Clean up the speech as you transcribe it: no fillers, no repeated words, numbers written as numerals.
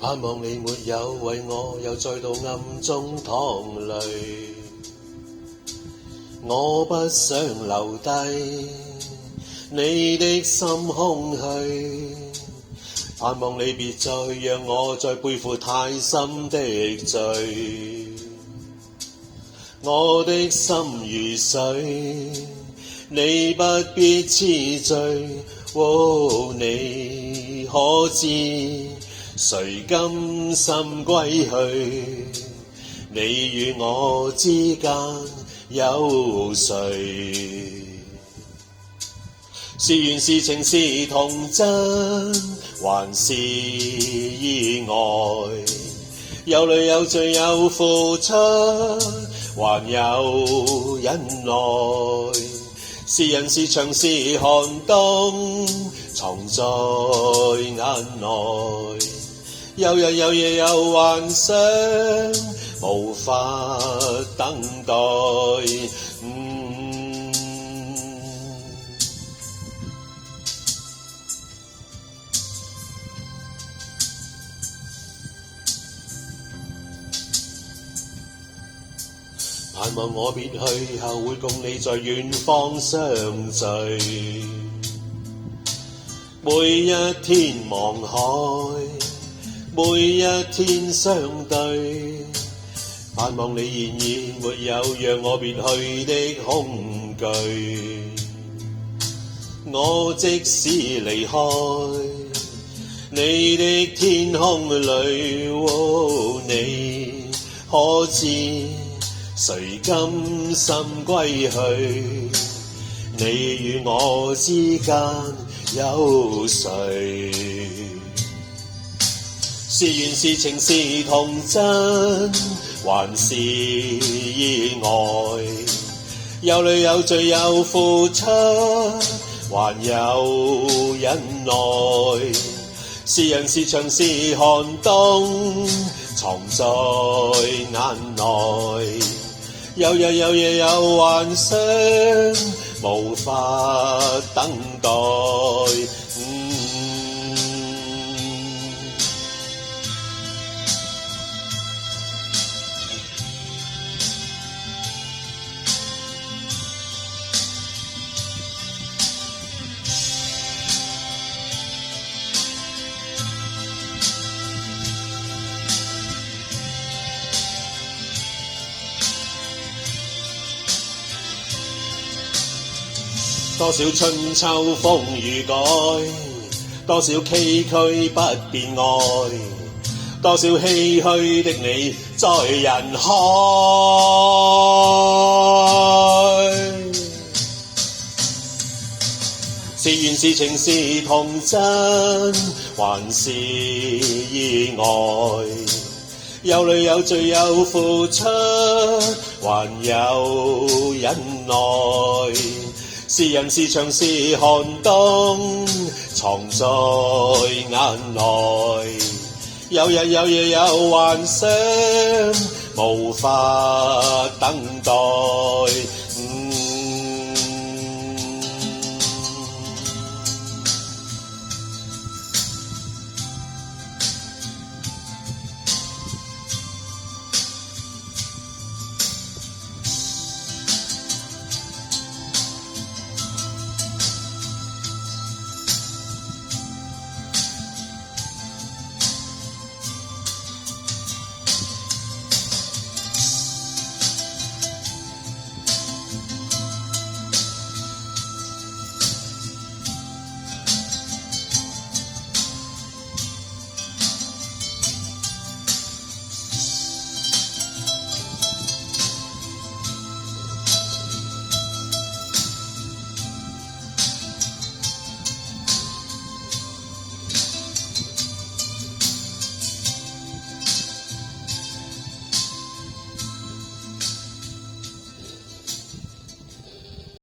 盼望你沒有為我又再度暗中淌淚，我不想留低你的心空虛，盼望你別再讓我再背負太深的罪，我的心如水，你不必痴醉，你可知誰甘心歸去？你與我之間有誰？是緣是情是童真，還是意外？有淚有罪有付出，還有忍耐。是人是牆是寒冬，藏在眼內。有日有夜有幻想，無法等待。盼望我別去後會共你在遠方相聚，每一天望海，每一天相對，盼望你現已沒有讓我別去的恐懼。我即使離開你的天空裏，你可知誰甘心歸去？你與我之間有誰？是緣是情是童真，還是意外？有淚有罪有付出，還有忍耐。是人是牆是寒冬，藏在眼內。有日有夜有幻想，無法等待。多少春秋風雨改，多少崎嶇不變愛，多少唏噓的你在人海。是緣是情是童真，還是意外？有淚有罪有付出，還有忍耐。是人是牆是寒冬，藏在眼內。有日有夜有幻想，無法等待。